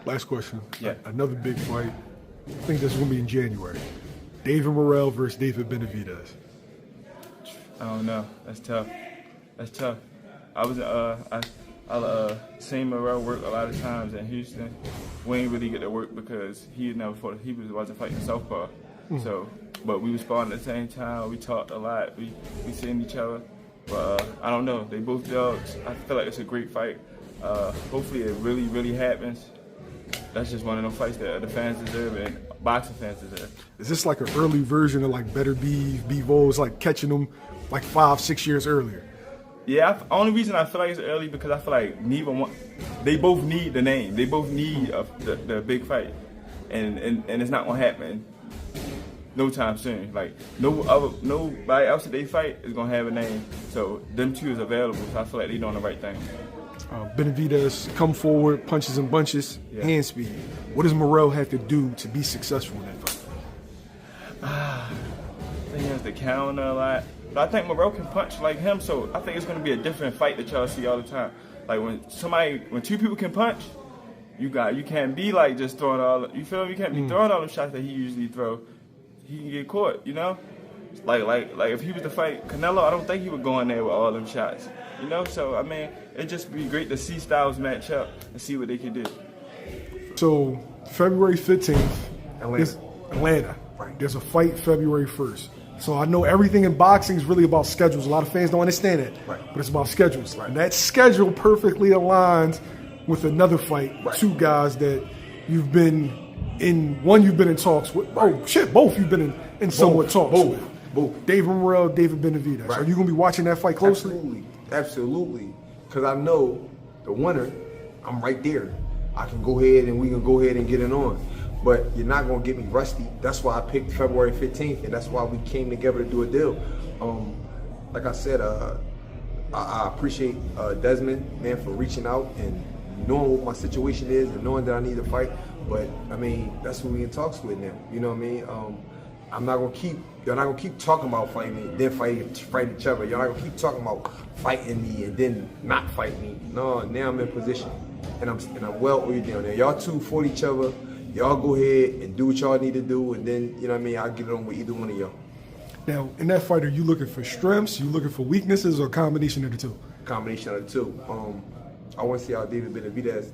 Last question. Yeah. Another big fight. I think this is going to be in January. David Morrell versus David Benavidez. I don't know. That's tough. That's tough. I was seen Morel work a lot of times in Houston. We ain't really get to work because he wasn't fighting southpaw. So, but we was sparring at the same time. We talked a lot. We seen each other. But I don't know. They both dogs. I feel like it's a great fight. Hopefully it really, really happens. That's just one of those fights that the fans deserve and boxing fans deserve. Is this like an early version of like Better Bevo's, like catching them like 5-6 years earlier? Yeah, only reason I feel like it's early because I feel like neither one, they both need the name. They both need the big fight, and it's not gonna happen no time soon. Like nobody else that they fight is gonna have a name. So them two is available. So I feel like they doing the right thing. Benavidez come forward, punches and bunches, hand speed. What does Morel have to do to be successful in that fight? I think he has to counter a lot. But I think Morel can punch like him, so I think it's going to be a different fight that y'all see all the time. Like when two people can punch, you can't be like just throwing you feel me? You can't be throwing all the shots that he usually throw. He can get caught, you know? Like if he was to fight Canelo, I don't think he would go in there with all them shots, you know? So, I mean, it'd just be great to see styles match up and see what they can do. So, February 15th, Atlanta. Right. There's a fight February 1st. So I know everything in boxing is really about schedules. A lot of fans don't understand that, but it's about schedules. Right. And that schedule perfectly aligns with another fight. Right. Two guys that you've been in. One you've been in talks with. Oh shit, both you've been in somewhat talks with. Both. David Morrell, David Benavidez. Right. Are you going to be watching that fight closely? Absolutely. Because I know the winner. I'm right there. I can go ahead and we can go ahead and get it on. But you're not going to get me rusty. That's why I picked February 15th, and that's why we came together to do a deal. Like I said, I appreciate Desmond, man, for reaching out and knowing what my situation is and knowing that I need to fight. But, I mean, that's who we in talks with now. You know what I mean? Y'all not going to keep talking about fighting me, then fight each other. Y'all not going to keep talking about fighting me and then not fight me. No, now I'm in position, and I'm well oriented there. Y'all two fought each other. Y'all go ahead and do what y'all need to do, and then, you know what I mean, I'll get it on with either one of y'all. Now, in that fight, are you looking for strengths, you looking for weaknesses, or a combination of the two? Combination of the two. I want to see how David Benavidez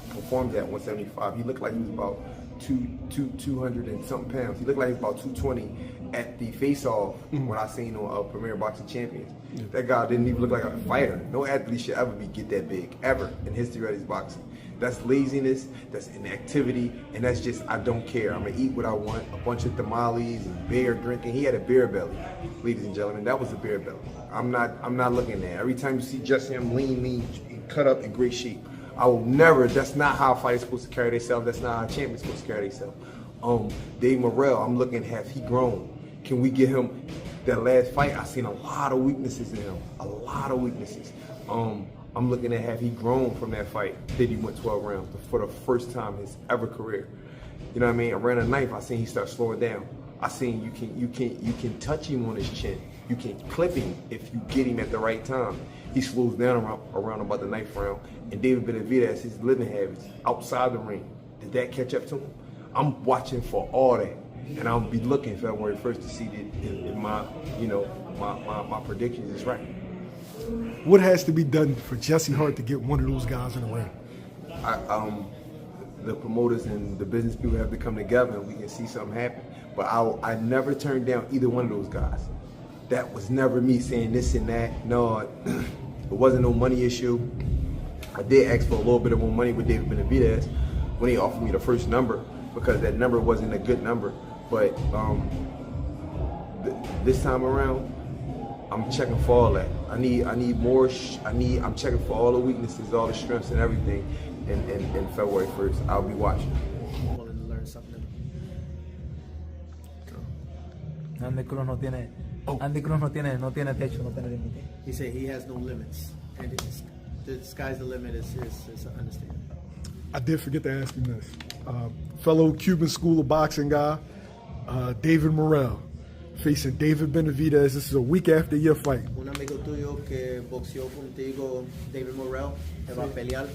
performed at 175. He looked like he was about 200 and something pounds. He looked like he was about 220 at the face-off when I seen on Premier Boxing Champions. Yeah. That guy didn't even look like a fighter. No athlete should ever get that big, ever, in history of his boxing. That's laziness, that's inactivity, and that's just, I don't care. I'm gonna eat what I want, a bunch of tamales and beer drinking. He had a beer belly, ladies and gentlemen. That was a beer belly. I'm not looking there. Every time you see just him lean, cut up in great shape. I will never, that's not how fighters supposed to carry themselves. That's not how champions supposed to carry themselves. Dave Morrell, I'm looking, has he grown? Can we get him, that last fight, I seen a lot of weaknesses in him, a lot of weaknesses. I'm looking at have he grown from that fight that he went 12 rounds for the first time in his ever career. You know what I mean? I ran a knife, I seen he start slowing down. I seen you can touch him on his chin. You can clip him if you get him at the right time. He slows down around about the ninth round. And David Benavidez, his living habits outside the ring, did that catch up to him? I'm watching for all that. And I'll be looking February 1st to see that my predictions is right. What has to be done for Jesse Hart to get one of those guys in the ring? The promoters and the business people have to come together and we can see something happen. But I never turned down either one of those guys. That was never me saying this and that. No, it wasn't no money issue. I did ask for a little bit of more money with David Benavidez when he offered me the first number because that number wasn't a good number. But this time around, I'm checking for all that. I need more. I'm checking for all the weaknesses, all the strengths, and everything. In February 1st, I'll be watching. I wanted to learn something. Andy Cruz no tiene techo, no tiene límite. He said he has no limits, and the sky's the limit is an understatement. I did forget to ask him this. Fellow Cuban School of Boxing guy, David Morrell, facing David Benavidez. This is a week after your fight. Un amigo tuyo que boxeó contigo, David Morrell, te va a pelear.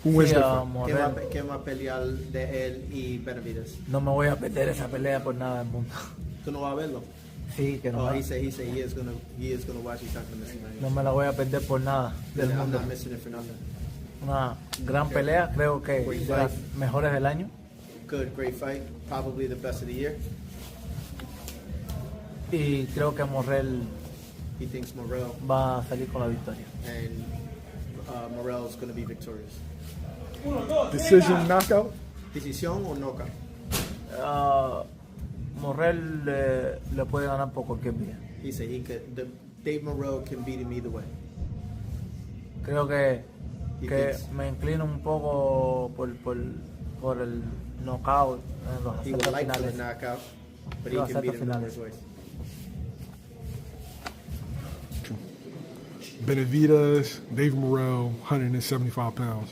Who wins Sí, that fight? Morel. ¿Quién va a pelear de él y Benavidez? No me voy a perder esa pelea por nada del mundo. ¿Tú no vas a verlo? Sí, que no, Oh, he said he is gonna watch. He's not gonna miss it. no me la voy a perder por nada del I'm mundo. not missing it for nothing. Una gran pelea, creo que de las mejores del año. Good, great fight. Probably the best of the year. Y creo que Morel He thinks Morel va a salir con la victoria. and Morel is gonna be victorious. Decision knockout? Decisión o knockout? Morel le puede ganar por cualquier vía. He said Dave Morel can beat him either way. Creo que He thinks. me inclino un poco por el knockout en los He would asaltos like for the finales. knockout, but he Los can beat asaltos him finales. numerous ways. Benavidez, Dave Morrell, 175 pounds.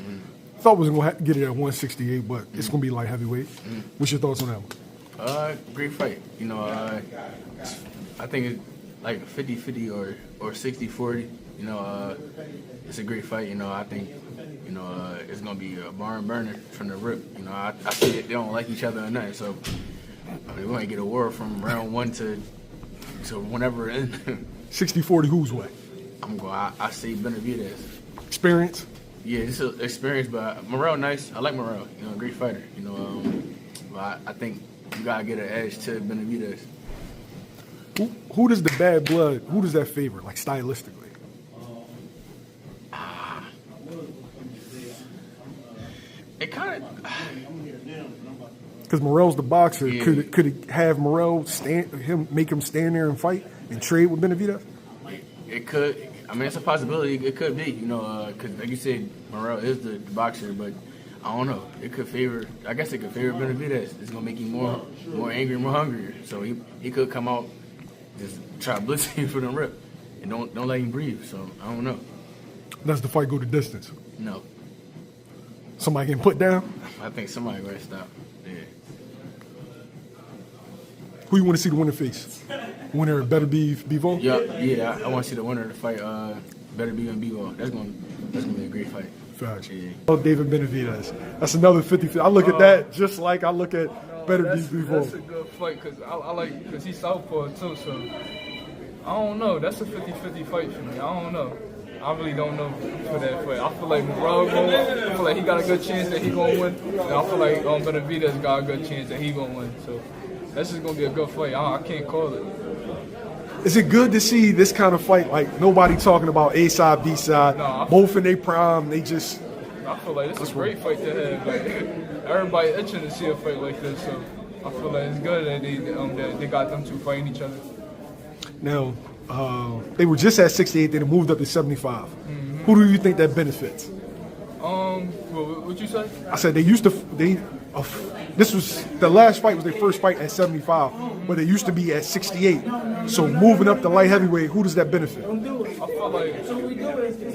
Thought was going to get it at 168, but it's going to be light heavyweight. What's your thoughts on that one? Great fight. You know, I think it's like 50-50 or 60-40. You know, it's a great fight. You know, I think, you know, it's going to be a barn burner from the rip. You know, I see that they don't like each other or nothing. So, I mean, we're going to get a war from round one to whenever it ends. 60-40 whose way? I say Benavidez. Experience? Yeah, it's an experience, but Morel nice. I like Morel. You know, great fighter. You know, but I think you gotta get an edge to Benavidez. Who does the bad blood, who does that favor, like stylistically? It kind of. Because Morrell's the boxer. Yeah. Could it have Morrell make him stand there and fight and trade with Benavidez? It could. I mean, it's a possibility. It could be. You know, because like you said, Morel is the boxer, but I don't know. It could favor. I guess it could favor Benavidez. It's gonna make him more angry, more hungrier. So he could come out, just try to blitz him for the rip, and don't let him breathe. So I don't know. Does the fight go the distance? No, Somebody getting put down? I think somebody gonna stop. Yeah. Who you want to see the winner face? Winner better be Bivol? Yeah. I want to see the winner of the fight. Better be in B-Ball. That's gonna be a great fight. Facts. Yeah. Oh, David Benavidez. That's another 50. I look at that just like I look at better be That's a Bivol. good fight because I like because he's southpaw too. So I don't know. That's a 50-50 fight for me. I don't know. I really don't know for that fight. I feel like Morel I feel like he got a good chance that he gonna win. And I feel like Benavidez got a good chance that he gonna win. So that's just gonna be a good fight. I can't call it. Is it good to see this kind of fight? Like nobody talking about A side, B side, both in their prime. They just. I feel like this is a great fight to have. Like everybody itching to see a fight like this. So I feel like it's good that they got them two fighting each other. Now, they were just at 68. They moved up to 75. Who do you think that benefits? What you say? I said they used to. This was the last fight was their first fight at 75, but they used to be at 68. So moving up to light heavyweight, who does that benefit? I feel like.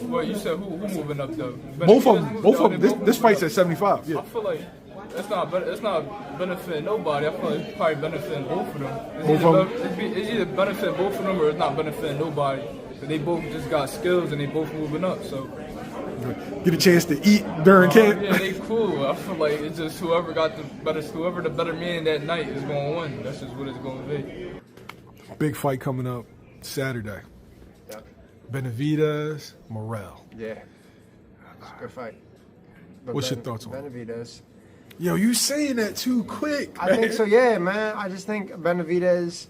Well, you said who moving up though? Both of them. This fight's at 75. Yeah. I feel like it's not benefiting nobody. I feel like it's probably benefiting both of them. It's either benefiting both of them or it's not benefiting nobody. But they both just got skills and they both moving up. So Get a chance to eat during camp. yeah, they cool. I feel like it's just whoever the better man that night is going to win. That's just what it's going to be. Big fight coming up Saturday. Benavidez, Morel. Yeah, it's a good fight. But What's your thoughts on it? Benavidez? Yo, you saying that too quick. I think so. Yeah, man. I just think Benavidez.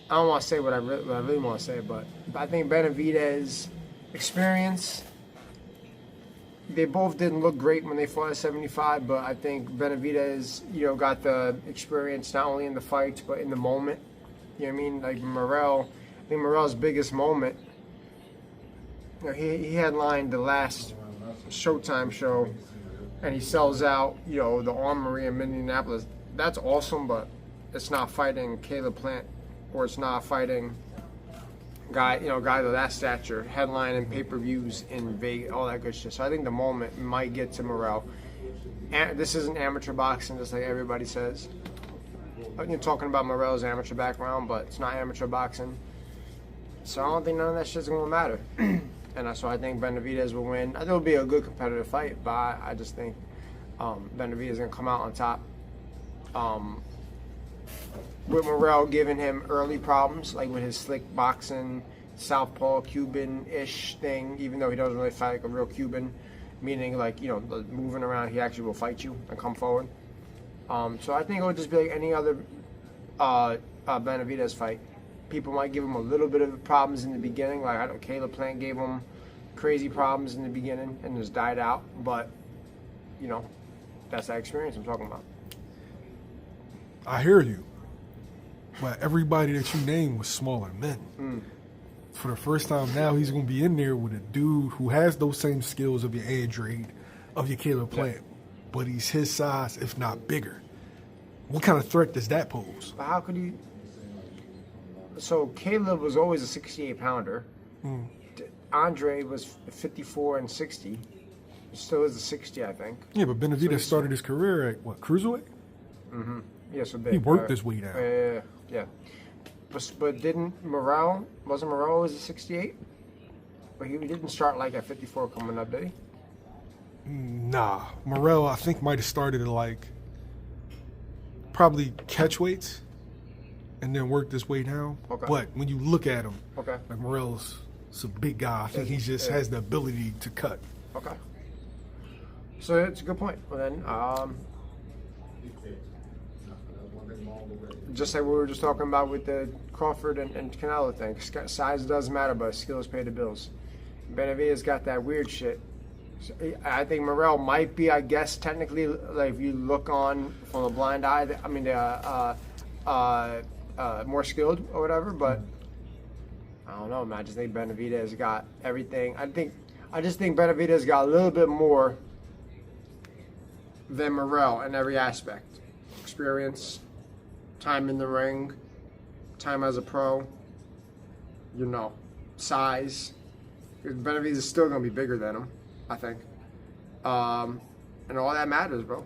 I don't want to say what I really want to say, but I think Benavidez experience. They both didn't look great when they fought at 75, but I think Benavidez, got the experience not only in the fights but in the moment. You know what I mean? Like Morel, I think Morel's biggest moment. He headlined the last Showtime show, and he sells out. The Armory in Minneapolis. That's awesome, but it's not fighting Caleb Plant, or it's not fighting guy of that stature, headlining pay-per-views in Vegas, all that good shit. So I think the moment might get to Morel. And this isn't amateur boxing, just like everybody says. You're talking about Morel's amateur background, but it's not amateur boxing. So I don't think none of that shit's gonna matter. And so I think Benavidez will win. I think it'll be a good competitive fight, but I just think Benavidez is going to come out on top. With Morrell giving him early problems, like with his slick boxing, southpaw Cuban-ish thing, even though he doesn't really fight like a real Cuban, meaning like, you know, moving around, he actually will fight you and come forward. So I think it would just be like any other Benavidez fight. People might give him a little bit of problems in the beginning, like I don't. Caleb Plant gave him crazy problems in the beginning and just died out. But you know, that's that experience I'm talking about. I hear you, but everybody that you named was smaller men. For the first time now, he's going to be in there with a dude who has those same skills of your Andrade, of your Caleb Plant, but he's his size, if not bigger. What kind of threat does that pose? But how could he? So Caleb was always a 68-pounder. Andre was 54 and 60. Still is a 60, I think. Yeah, but Benavidez started his career at what, cruiserweight? Yeah, so big. He worked his way down. Yeah. But didn't Morrell? Wasn't Morrell always a 68? But he didn't start like at 54 coming up, did he? Nah, Morrell I think might have started at like probably catch weights and then worked his way down. Okay. But when you look at him, Okay. like Morrell's a big guy. I think he just has the ability to cut. Okay. So it's a good point. Well then, just like we were just talking about with the Crawford and Canelo thing, size does matter, but skills pay the bills. Benavidez got that weird shit. So I think Morrell might be, I guess, technically, like if you look on from a blind eye, I mean, more skilled or whatever. But I don't know, man. I just think Benavidez got everything. I just think Benavidez got a little bit more than Morrell in every aspect: experience, time in the ring, time as a pro. You know, size. Benavidez is still gonna be bigger than him, I think. And all that matters, bro.